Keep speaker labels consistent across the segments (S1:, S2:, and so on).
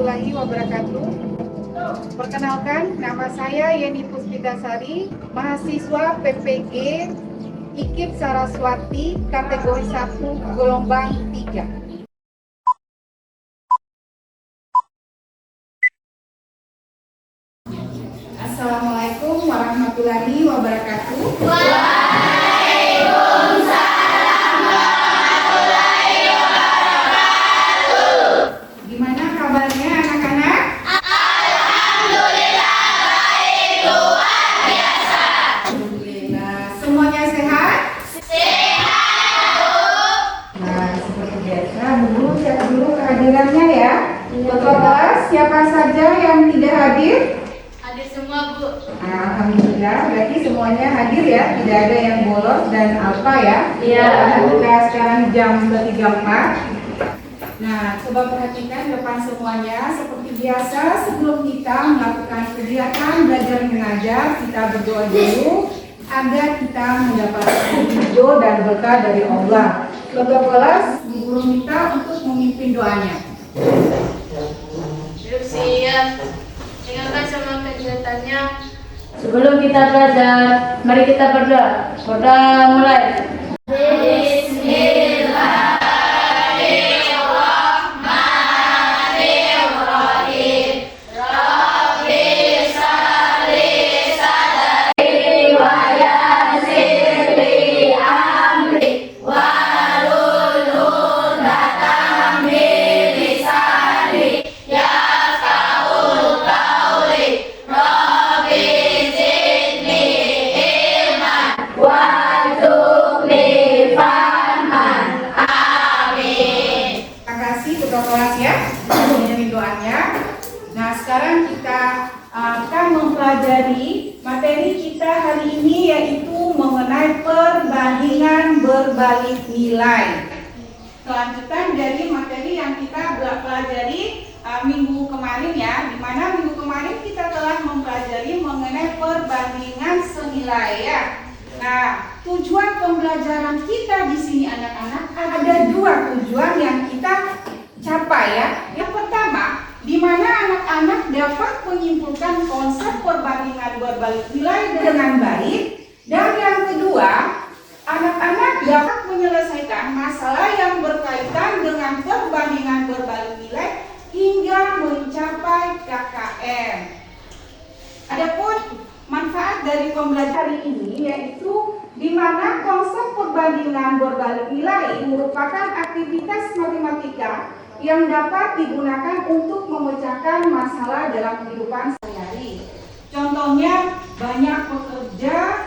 S1: warahmatullahi wabarakatuh. Perkenalkan, nama saya Yeni Puspitasari, mahasiswa PPG IKIP Saraswati, kategori 1, gelombang 3. Assalamualaikum warahmatullahi wabarakatuh. Gimana kabarnya anak-anak?
S2: Alhamdulillah baik, luar biasa.
S1: Alhamdulillah. Semuanya sehat?
S2: Sehat, Bu.
S1: Nah, seperti biasa, Bu cek dulu kehadirannya ya. Ketua kelas, siapa saja yang tidak hadir?
S2: Hadir semua, Bu.
S1: Nah, alhamdulillah, berarti semuanya hadir ya, tidak ada yang bolos dan alfa ya.
S2: Iya.
S1: Alhamdulillah sekarang jam 3.04. Nah, coba perhatikan depan semuanya. Seperti biasa, sebelum kita melakukan kegiatan belajar mengajar, kita berdoa dulu agar kita mendapatkan ridho dan berkah dari Allah. Ketua kelas, guru kita untuk memimpin doanya.
S2: Siap. Tinggalkan semua kegiatannya.
S3: Sebelum kita belajar, mari kita berdoa. Sudah mulai.
S2: Bismillahirrahmanirrahim. Rabbi shalli sadri wa yassir li amri wahlul 'uqdatam min lisani yafqahu qawli. Rabbi zidni ilman warzuqni fahman. Amin.
S1: Terima kasih ketua kelas ya, mengirim doanya. Nah, sekarang kita akan mempelajari materi kita hari ini, yaitu mengenai perbandingan berbalik nilai. Kelanjutan dari materi yang kita pelajari minggu kemarin ya, di mana minggu kemarin kita telah mempelajari mengenai perbandingan senilai ya. Nah, tujuan pembelajaran kita di sini anak-anak ada dua tujuan yang kita capai ya. Yang pertama, di mana anak-anak dapat menyimpulkan konsep perbandingan berbalik nilai dengan baik, dan yang kedua, anak-anak dapat menyelesaikan masalah yang berkaitan dengan perbandingan berbalik nilai hingga mencapai KKM. Adapun manfaat dari pembelajaran ini yaitu di mana konsep perbandingan berbalik nilai merupakan aktivitas matematika yang dapat digunakan untuk memecahkan masalah dalam kehidupan sehari-hari. Contohnya, banyak pekerja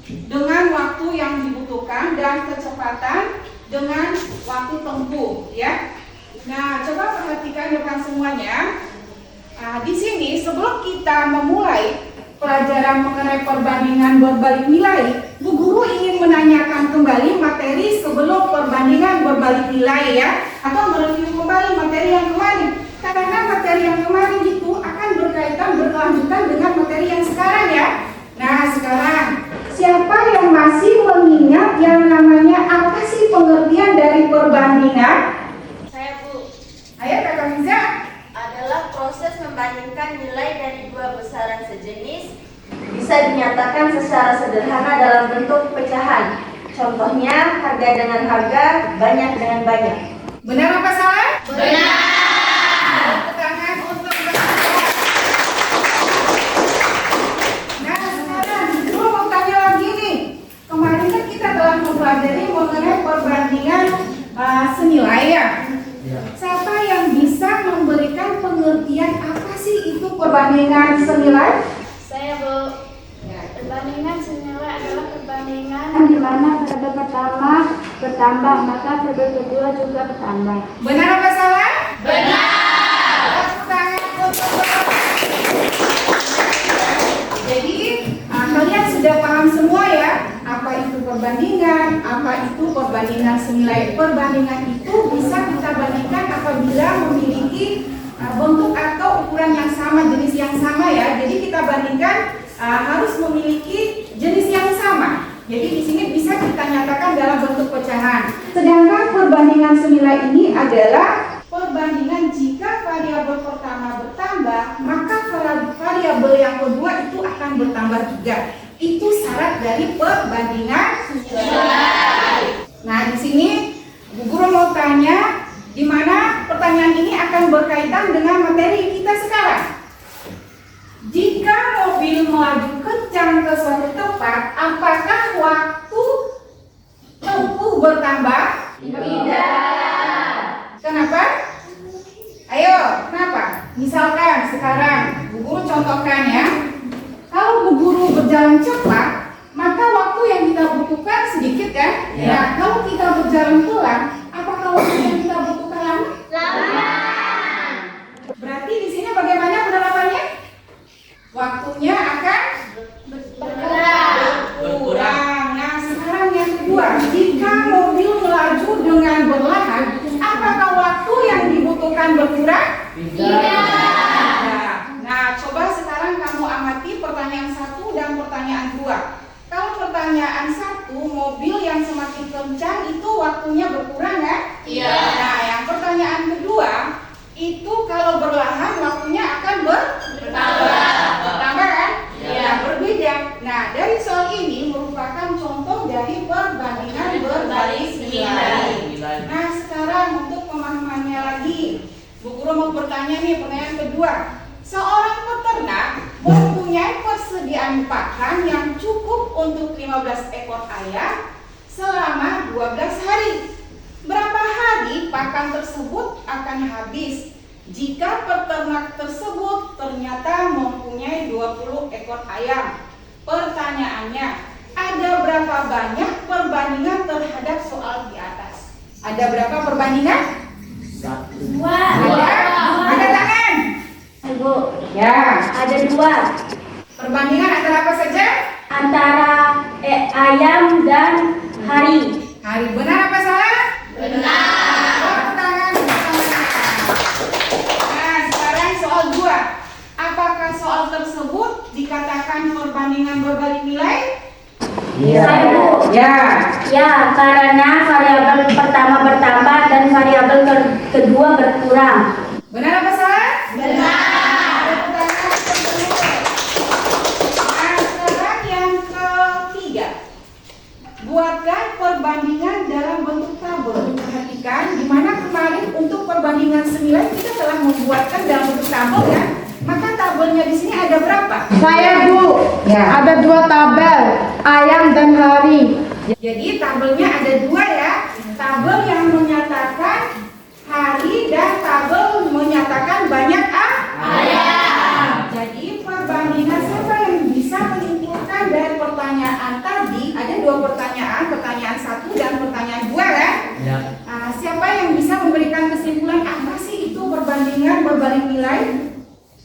S1: dengan waktu yang dibutuhkan dan kecepatan dengan waktu tempuh ya. Nah, coba perhatikan depan semuanya. Di sini sebelum kita memulai pelajaran mengenai perbandingan berbalik nilai, Bu Guru ingin menanyakan kembali materi sebelum perbandingan berbalik nilai ya, atau mereview kembali materi yang kemarin. Karena materi yang kemarin itu akan berkaitan berkelanjutan dengan materi yang sekarang ya. Nah, sekarang siapa yang masih mengingat yang namanya apa sih pengertian dari perbandingan?
S2: Saya, Bu.
S1: Ayo Kakak Miza.
S2: Adalah proses membandingkan nilai dari dua besaran sejenis, bisa dinyatakan secara sederhana dalam bentuk pecahan. Contohnya, harga dengan harga, banyak dengan banyak.
S1: Benar apa salah?
S2: Benar.
S1: Tepuk tangan untuk Nah, sekarang Guru mau tanya lagi nih. Kemarin kan kita telah mempelajari mengenai perbandingan senilai ya. Siapa yang bisa memberikan pengertian apa sih itu perbandingan senilai?
S2: Saya, Bu. Perbandingan senilai adalah perbandingan
S3: Di mana variabel pertama bertambah, maka variabel kedua juga bertambah.
S1: Benar apa salah?
S2: benar.
S1: Tepuk tangan untuk Jadi kalian sudah paham semua ya, apa itu perbandingan, apa itu perbandingan senilai. Perbandingan itu bisa kita bandingkan apabila memiliki bentuk atau ukuran yang sama, jenis yang sama ya. Jadi kita bandingkan harus memiliki jenis yang sama. Jadi di sini bisa kita nyatakan dalam bentuk pecahan. Sedangkan perbandingan senilai ini adalah perbandingan jika variabel bertambah, maka variabel yang kedua itu akan bertambah juga. Itu syarat dari perbandingan nilai. Nah, di sini Bu Guru mau tanya, di mana pertanyaan ini akan berkaitan dengan materi kita sekarang. Jika mobil melaju kencang ke suatu tempat, apakah waktu tempuh bertambah? Tidak. Kenapa? Ayo, kenapa? Misalkan sekarang Bu Guru contohkan ya. Kalau Bu Guru berjalan cepat, maka waktu yang kita butuhkan sedikit kan? Ya. Nah, kalau kita berjalan pelan, apakah waktu yang kita butuhkan lama? Lama. Berarti di sini bagaimana penerapannya? Waktunya akan berkurang. Nah, sekarang yang kedua, jika mobil melaju dengan perlahan, apakah waktu yang dibutuhkan berkurang? Tidak. Nah, coba sekarang kamu amati pertanyaan 1 dan pertanyaan 2. Kalau pertanyaan 1, mobil yang semakin kencang itu waktunya berkurang kan? Iya. Nah, yang pertanyaan kedua, itu kalau berlahan waktunya akan bertambah. Bertambah kan? Iya. Berbeda. Nah, dari soal ini merupakan contoh dari perbandingan berbalik nilai. Nah, sekarang untuk pemahamannya lagi, Bu Guru mau bertanya nih, pertanyaan kedua. Seorang peternak mempunyai persediaan pakan yang cukup untuk 15 ekor ayam selama 12 hari. Berapa hari pakan tersebut akan habis jika peternak tersebut ternyata mempunyai 20 ekor ayam? Pertanyaannya, ada berapa banyak perbandingan terhadap soal di atas? Ada berapa perbandingan?
S3: 2.
S1: Ada tangan?
S3: Ibu,
S1: Ya.
S3: ada 2.
S1: Perbandingan antara apa saja?
S3: Antara ayam dan hari.
S1: Hari. Benar apa salah?
S3: Benar.
S1: Tangan bersama-sama. Nah, sekarang soal 2. Apakah soal tersebut dikatakan perbandingan berbalik nilai?
S3: Iya. Ibu.
S1: Ya.
S3: Ya, karena variabel pertama bertambah dan variabel kedua berkurang.
S1: Benar apa salah?
S3: Benar.
S1: Nah, sekarang yang ketiga. Buatkan perbandingan dalam bentuk tabel. Perhatikan, di mana kemarin untuk perbandingan senilai kita telah membuatkan dalam bentuk tabel ya. Maka tabelnya di sini ada berapa?
S4: Saya Bu,
S1: Ya.
S4: ada 2 tabel, ayam dan hari.
S1: Jadi tabelnya ada 2 ya. Tabel yang menyatakan hari dan tabel menyatakan banyak ayam. Jadi perbandingan siapa yang bisa menyimpulkan dari pertanyaan tadi? Ada 2 pertanyaan, pertanyaan 1 dan pertanyaan 2 kan?
S5: Ya.
S1: Nah, siapa yang bisa memberikan kesimpulan apa sih itu perbandingan berbalik nilai?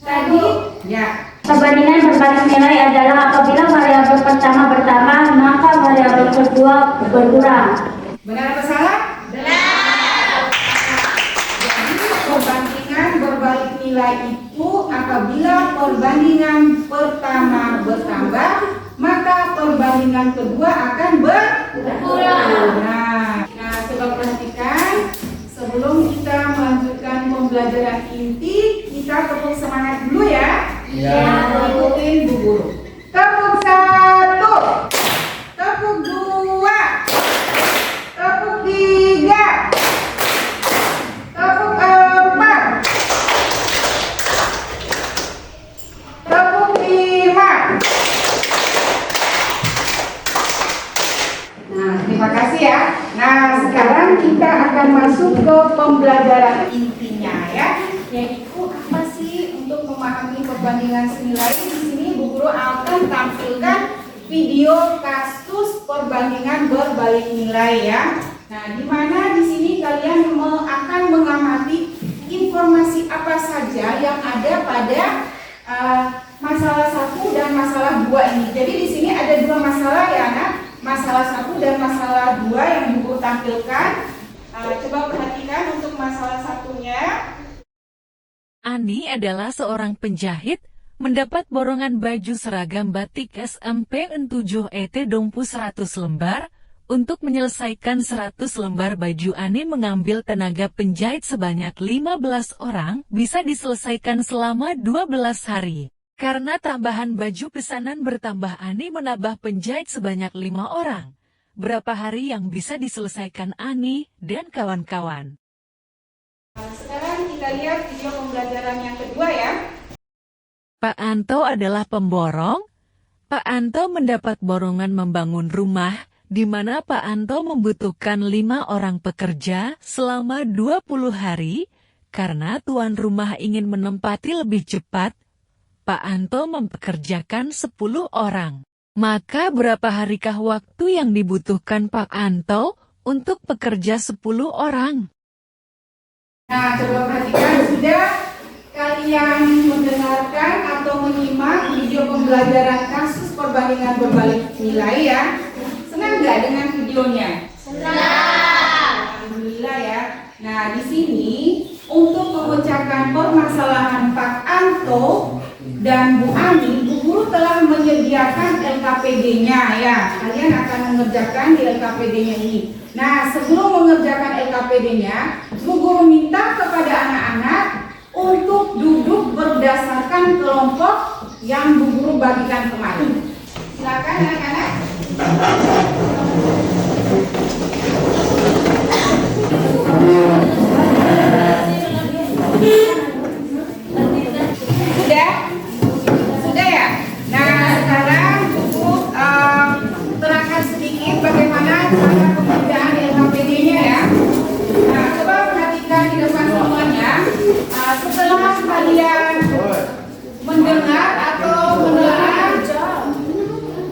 S1: Tadi ya.
S3: Perbandingan berbalik nilai adalah apabila variabel pertama bertambah, maka variabel kedua berkurang.
S1: Benar apa salah? Benar. Jadi perbandingan berbalik nilai itu apabila perbandingan pertama bertambah, maka perbandingan kedua akan berkurang. Nah, coba perhatikan sebelum kita melanjutkan pembelajaran inti, kita tepuk semangat dulu ya. Ikutin Bu Guru. Tepuk 1, tepuk 2, tepuk 3, tepuk 4, tepuk 5. Nah, terima kasih ya. Nah, sekarang kita akan masuk ke pembelajaran intinya ya, yaitu apa sih untuk memahami perbandingan senilai. Di sini Bu Guru akan tampilkan video kasus perbandingan berbalik nilai ya. Nah, di mana di sini kalian akan mengamati informasi apa saja yang ada pada masalah 1 dan masalah 2 ini. Jadi di sini ada 2 masalah ya, Nak. Masalah 1 dan masalah 2 yang Bu Guru tampilkan. Coba perhatikan untuk masalah 1-nya.
S6: Ani adalah seorang penjahit, mendapat borongan baju seragam batik SMP N7 ET Dompu 100 lembar, Untuk menyelesaikan 100 lembar baju Ani mengambil tenaga penjahit sebanyak 15 orang, bisa diselesaikan selama 12 hari. Karena tambahan baju pesanan bertambah, Ani menambah penjahit sebanyak 5 orang. Berapa hari yang bisa diselesaikan Ani dan kawan-kawan?
S1: Sekarang kita lihat video pembelajaran yang kedua ya.
S6: Pak Anto adalah pemborong. Pak Anto mendapat borongan membangun rumah, di mana Pak Anto membutuhkan 5 orang pekerja selama 20 hari, karena tuan rumah ingin menempati lebih cepat. Pak Anto mempekerjakan 10 orang. Maka berapa harikah waktu yang dibutuhkan Pak Anto untuk pekerja 10 orang?
S1: Nah, coba perhatikan, sudah kalian mendengarkan atau menyimak video pembelajaran kasus perbandingan berbalik nilai ya? Senang nggak dengan videonya? Senang. Alhamdulillah ya. Nah, di sini untuk memecahkan permasalahan Pak Anto dan Bu Ani, Bu Guru telah menyediakan LKPD-nya ya. Kalian akan mengerjakan di LKPD-nya ini. Nah, sebelum mengerjakan LKPD-nya, Bu Guru minta kepada anak-anak untuk duduk berdasarkan kelompok yang Bu Guru bagikan kemarin. Silakan anak-anak. Sudah? Sudah ya? Nah, sekarang Ibu terangkan sedikit bagaimana cara pengerjaan LKPD-nya ya. Nah, coba perhatikan di depan semuanya. Setelah kalian mendengar atau menelaah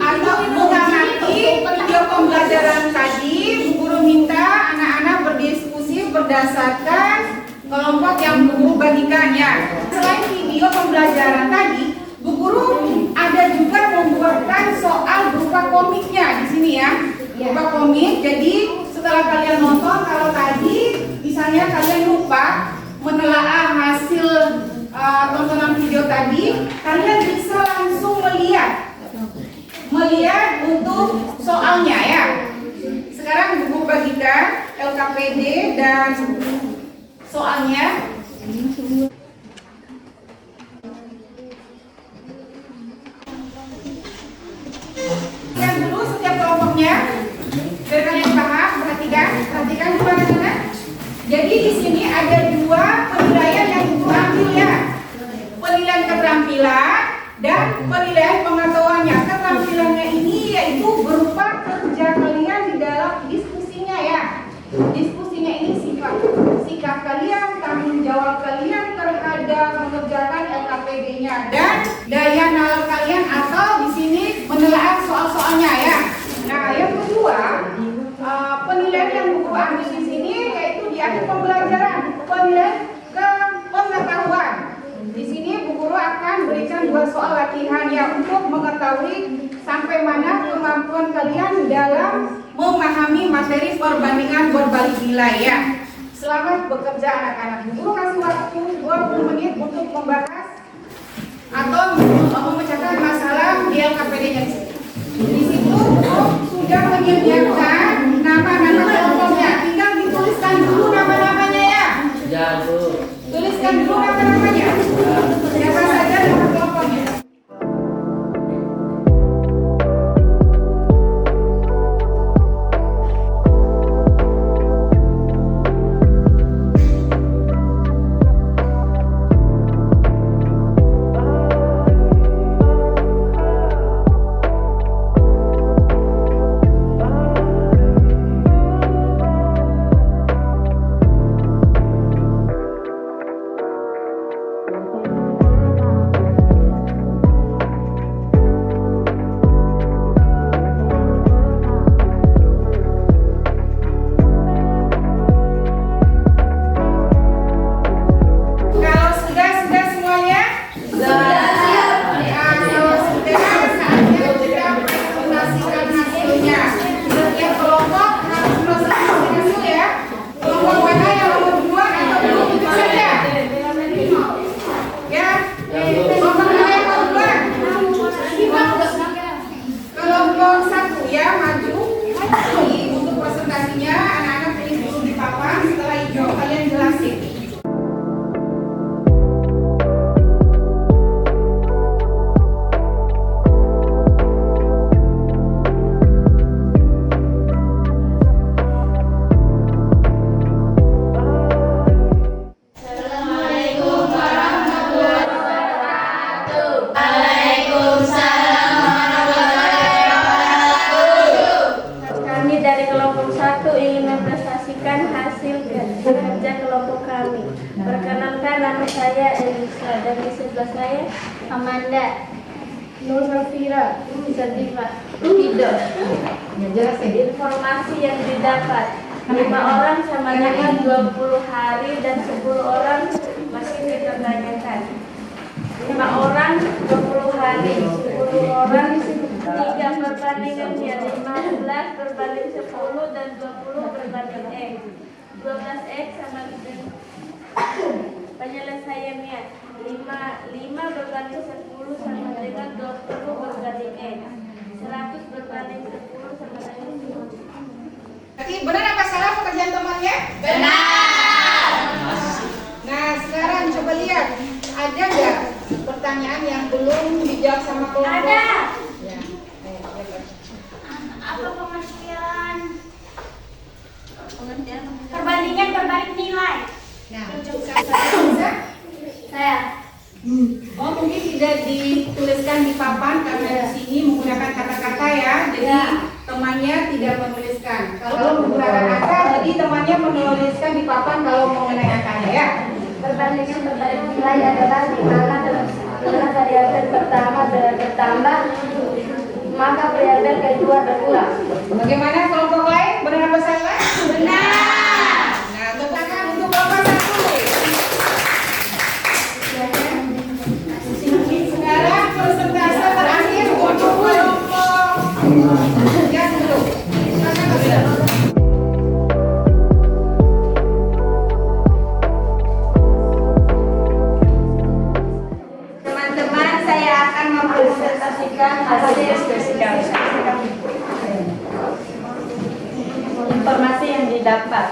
S1: atau mengamati video pembelajaran tadi, Bu Guru minta anak-anak berdiskusi berdasarkan kelompok yang Bu Guru bagikan ya. Selain video pembelajaran tadi, Bu Guru ada juga membuatkan soal berupa komiknya di sini ya. Berupa komik. Jadi setelah kalian nonton, kalau tadi misalnya kalian lupa menelaah hasil tontonan video tadi, kalian bisa langsung melihat untuk soalnya ya. Sekarang Bu Guru bagikan LKPD dan soalnya. Yang dulu setiap kelompoknya, biar kalian paham, perhatikan dulu anak-anak. Jadi di sini ada 2 penilaian yang Ibu ambil ya. Penilaian keterampilan dan penilaian pengetahuannya. Keterampilannya ini yaitu berupa kerja kalian di dalam diskusinya ya. Diskusinya ini sikap kalian, tanggung jawab kalian terhadap mengerjakan LKPD-nya dan daya nalar kalian atau di sini menelaah soal-soalnya ya. Nah, yang kedua, penilaian yang Bu Guru ambil di sini yaitu di akhir pembelajaran, penilaian ke pengetahuan. Di sini Bu Guru akan berikan 2 soal latihan ya untuk mengetahui sampai mana kemampuan kalian dalam memahami materi perbandingan berbalik nilai ya. Selamat bekerja anak-anak. Bu Guru kasih waktu 20 menit untuk membahas atau memecahkan masalah di LKPD-nya. Di situ Bu Guru sudah menyediakan nama-nama kelompoknya. Tinggal dituliskan dulu nama-namanya ya.
S5: Ya, Bu.
S1: Tuliskan dulu nama-namanya. Siapa saja nama kelompoknya.
S3: Nama saya Elisa dan di sebelah saya Amanda,
S4: Nur Safira.
S3: Sadifa, Hido. Informasi yang didapat 5 orang sama dengan 20 hari dan 10 orang masih dipertanyakan. 5 orang 20 hari, 10 orang 3 perbandingannya 15 berbanding 10 dan 20 berbanding X. 12X sama dengan penyelesaiannya 5 berbanding 10 sama dengan 20 berbanding X. 100 berbanding 10 sama dengan 10.
S1: Berarti benar apa salah pekerjaan temannya? Benar. Nah, sekarang coba lihat, ada nggak pertanyaan yang belum dijawab sama kelompok?
S3: Ada.
S1: Ya.
S3: Apa pengertian perbandingan berbalik nilai?
S1: Nah, bisa?
S3: Saya.
S1: Oh, mungkin tidak dituliskan di papan karena di sini menggunakan kata-kata ya. Jadi temannya tidak menuliskan. Kalau menggunakan kata, jadi temannya menuliskan di papan kalau mengenai angkanya ya.
S3: Perbandingan berbalik nilai adalah di mana variabel pertama bertambah maka variabel kedua berkurang.
S1: Bagaimana kelompok lain? Benar apa salah? Benar. Nah, tepuk tangan untuk kelompok satu. Sekarang persentase terakhir untuk kelompok yang belum. Silakan, Mas.
S2: Teman-teman, saya akan mempresentasikan hasil informasi yang didapat.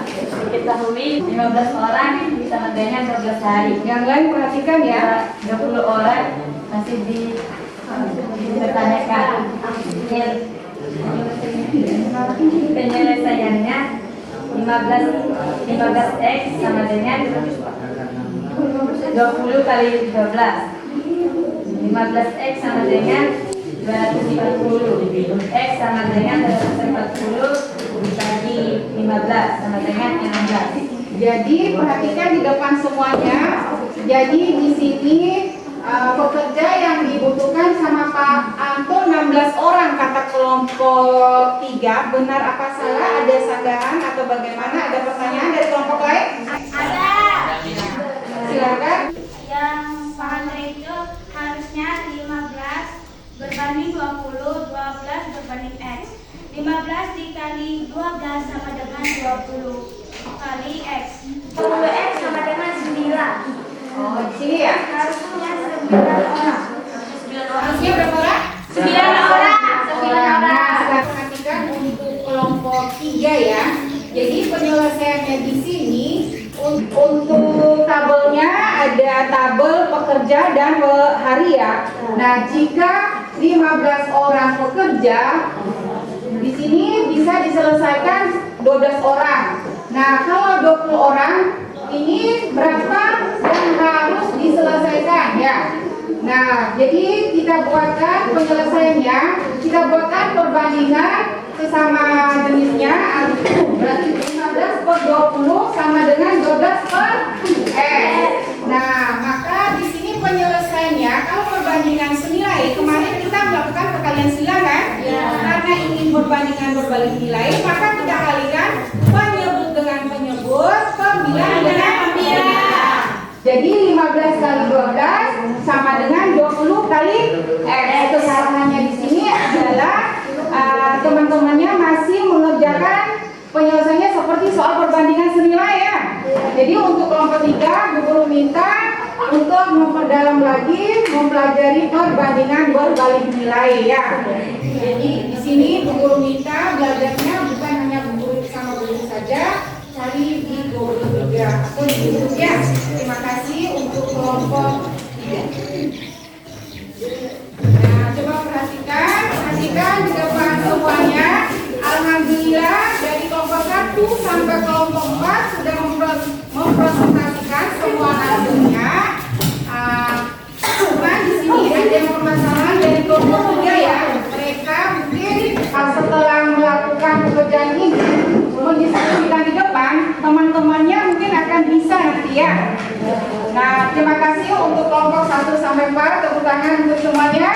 S2: Diketahui 15 orang sama dengan 12 hari.
S1: Yang lain perhatikan ya.
S2: 20 orang masih dipertanyakan. Penyelesaiannya 15x sama dengan 20 kali 12. 15x sama dengan 240. X sama dengan 240 dibagi 15 sama dengan 16.
S1: Jadi perhatikan di depan semuanya. Jadi di sini pekerja yang dibutuhkan sama Pak Anto 16 orang kata kelompok 3. Benar apa salah? Ada sanggahan atau bagaimana? Ada pertanyaan dari kelompok lain?
S3: Ada.
S1: Silakan.
S3: Yang Pak Andre itu harusnya 15 berbanding 20, 12 berbanding X. 15 dikali 12 sama dengan 20 kali X. 20X sama dengan 9.
S1: Oh, di sini ya.
S3: Harusnya 9 orang.
S1: Harusnya berapa orang?
S3: 9 orang. 9
S1: Nah,
S3: orang.
S1: sekarang perhatikan untuk kelompok 3 ya. Jadi penyelesaiannya di sini untuk tabelnya ada tabel pekerja dan hari ya. Nah, jika 15 orang pekerja di sini bisa diselesaikan 12 orang. Nah, kalau 20 orang ini berapa yang harus diselesaikan ya? Nah, jadi kita buatkan penyelesaiannya, kita buatkan perbandingan sesama jenisnya, berarti 15 per 20 sama dengan 12 per X. Nah, maka di sini penyelesaiannya, kalau perbandingan senilai, kemarin kita melakukan perkalian sila kan? Ya. Karena ingin perbandingan berbalik nilai, maka kita kalikan penyebut dengan penyebut, pembilang dengan pembilang. Jadi 15 kali 12 sama dengan 20 kali X. Kesalahannya di sini adalah teman-temannya masih mengerjakan penyelesaiannya seperti soal perbandingan senilai ya. Jadi untuk kelompok 3, guru minta untuk memperdalam lagi mempelajari perbandingan berbalik nilai ya. Jadi di sini guru minta belajarnya bukan hanya guru sama guru saja, cari di guru juga atau di YouTube ya. Terima kasih untuk kelompok 3. Nah, coba perhatikan di depan semuanya. Alhamdulillah dari kelompok 1 sampai kelompok 4 sudah mempresentasikan semua hasilnya. Cuma di sini ada permasalahan dari kelompok 3 ya. Mereka mungkin setelah melakukan pekerjaan ini mendiskusikan di depan, teman-temannya mungkin akan bisa nanti ya Nah, terima kasih untuk kelompok 1 sampai 4. Tepuk tangan untuk semuanya.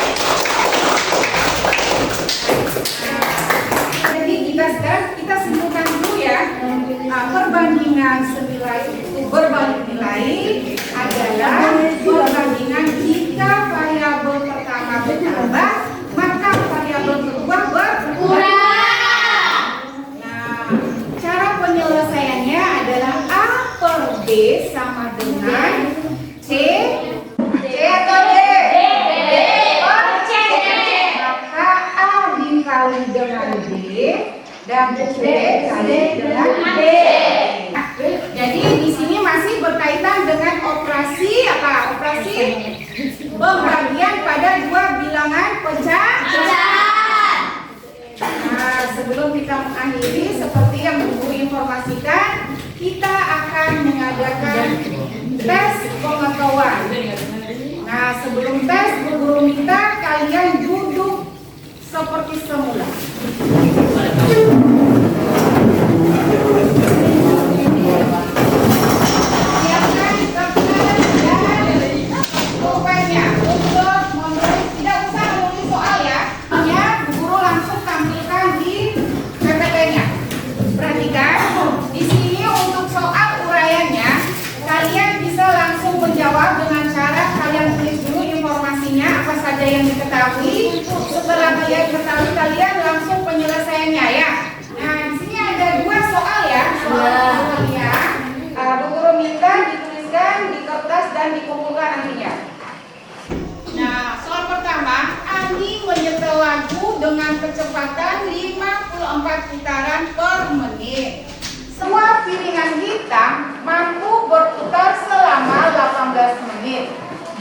S1: Jadi kita simpulkan dulu ya. Perbandingan senilai itu berbalik nilai adalah perbandingan jika variabel pertama bertambah maka variabel kedua berkurang. Nah, cara penyelesaiannya adalah A per B sama dengan C atau D? Per C. Maka A dikali dengan D dan B kali dengan D. Jadi di sini masih berkaitan dengan operasi apa? Operasi pembagian pada dua bilangan pecahan. Nah, sebelum kita mengakhiri seperti yang Guru informasikan, kita akan mengadakan tes pengetahuan. Nah, sebelum tes, Guru minta kalian duduk seperti semula. Siapkan kertas dan pulpennya untuk menulis, tidak usah menulis soal ya. Hanya Guru langsung tampilkan di PPT-nya. Perhatikan, di sini untuk soal uraiannya, kalian bisa langsung menjawab dengan cara kalian tulis dulu informasinya apa saja yang diketahui. Setelah kalian ketahui, kalian langsung penyelesaiannya ya. Nah, di sini ada dua soal ya. Soal kalian, Guru minta dituliskan di kertas dan dikumpulkan nantinya. Nah, soal pertama, Andi menyetel lagu dengan kecepatan 54 putaran per menit. Semua piringan hitam mampu berputar selama 18 menit.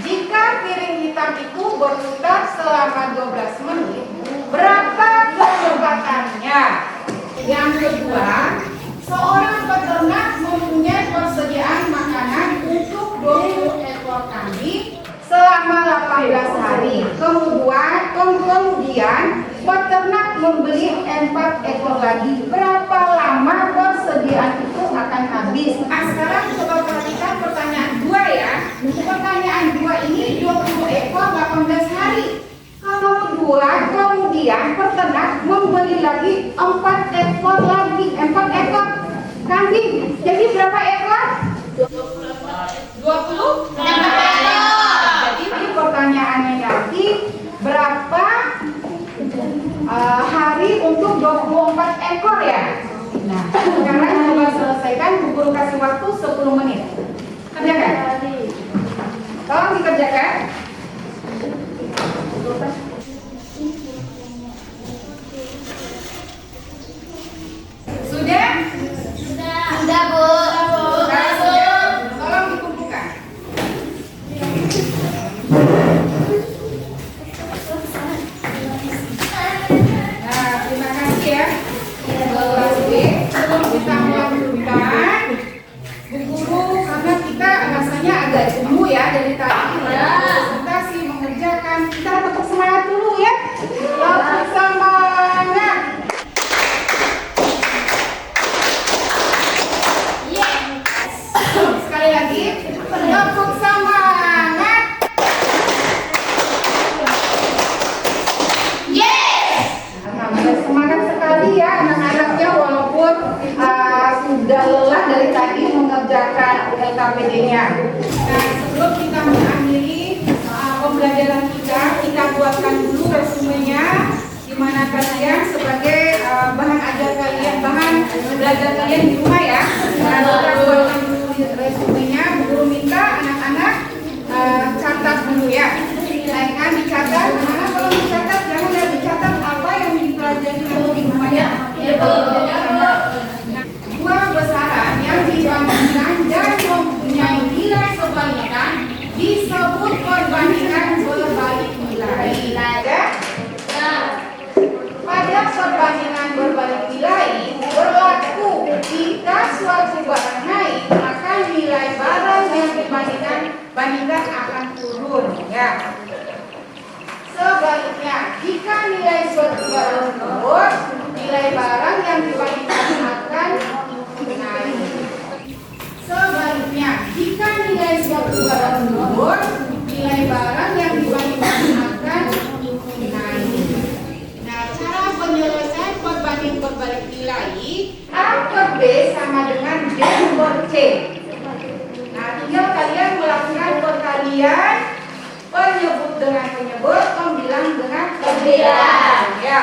S1: Jika piring hitam itu berputar selama 12 menit, berapa kecepatannya? Yang kedua, seorang peternak mempunyai persediaan makanan untuk 20 ekor kambing selama 18 hari. Kemudian peternak membeli 4 ekor lagi. Berapa lama persediaan itu akan habis? Nah, sekarang coba perhatikan pertanyaan 2 ya. Pertanyaan 2 ini 20 ekor 18 hari. Kemudian peternak membeli lagi 4 ekor kambing. Jadi berapa ekor? 20 ekor. Jadi pertanyaannya nanti berapa hari untuk 24 ekor ya? Nah, sekarang coba selesaikan. Guru kasih waktu 10 menit. Kerjakan. Tolong dikerjakan. Sudah? Sudah, Bu. Tolong dikumpulkan. Nah, terima kasih ya. Kelas B, sebelum kita melanjutkan, Bu Guru, karena kita rasanya agak jenuh ya dari tadi presentasi mengerjakan, kita tetap semangat dulu ya. Tetap semangat. Sekali lagi, tetap semangat. Semangat sekali ya anak-anaknya, walaupun sudah lelah dari tadi mengerjakan LKPD-nya. Nah, sebelum kita mengakhiri pembelajaran kita buatkan dulu resumenya, di mana kalian sebagai bahan belajar kalian di rumah ya. Nah, kita buatkan dulu resumenya. Guru minta anak-anak catat dulu ya. Silahkan dicatat. Anak-anak kalau dicatat jangan ya dicatat apa yang dipelajari dulu di rumah ya. Dua besaran yang dibandingkan dan mempunyai nilai kebalikan disebut perbandingan berbalik nilai. Ya? Pada perbandingan berbalik nilai berlaku jika suatu barang naik maka nilai barang yang dibandingkan akan turun ya. Sebaliknya, jika nilai suatu barang turun, nilai barang yang dibandingkan akan naik. Sebaliknya, jika nilai suatu barang menurun, nilai barang yang dibandingkan akan naik. Nah, cara penyelesaian perbanding berbalik nilai A per B sama dengan D per C. Nah, tinggal kalian melakukan perkalian penyebut dengan penyebut, pembilang dengan pembilang. Ya.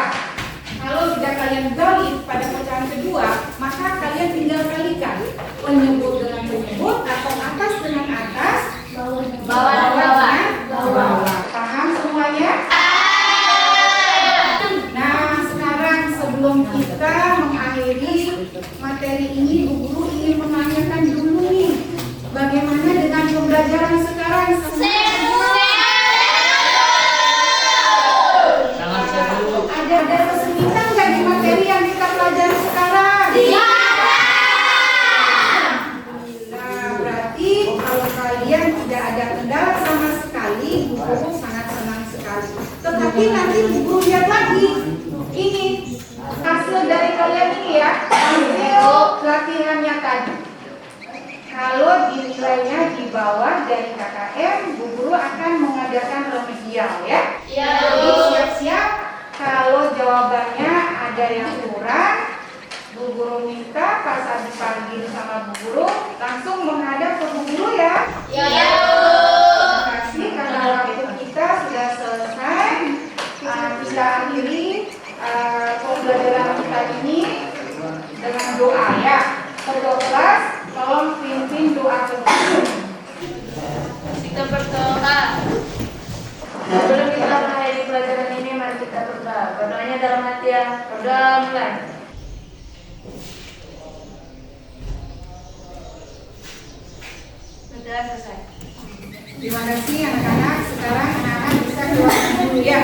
S1: Kalau tidak kalian balik pada pecahan kedua, maka kalian tinggal kalikan penyebut dengan penyebut atau atas dengan atas, bawah dengan bawah. Paham semuanya? Nah, sekarang sebelum kita mengakhiri materi ini, Bu Guru ingin menanyakan dulu nih, bagaimana dengan pembelajaran sekarang? Ada kesulitan nggak di materi yang kita pelajari sekarang? Iya. Nah, berarti kalau kalian tidak ada kendala sama sekali, Bu Guru sangat senang sekali. Tetapi nanti Bu Guru lihat lagi. Ini hasil dari kalian ini ya, hasil latihannya tadi. Kalau dinilainya di bawah dari KKM, Bu Guru akan mengadakan remedial ya. Jadi siap-siap. Kalau jawabannya ada yang kurang, Bu Guru minta Pak Sadi panggil sama Bu Guru, langsung menghadap ke Bu Guru ya. Iya. Terima kasih karena waktu kita sudah selesai. Kita akhiri pembelajaran kita ini dengan doa ya. Ketua kelas, tolong pimpin doa kelas.
S3: Kita berdoa. Sebelum kita mengakhiri pelajaran ini, mari kita berdoa. Berdoanya dalam hati ya. Berdoa mulai. Sudah selesai.
S1: Terima kasih anak-anak. Sekarang anak-anak bisa keluar dulu ya.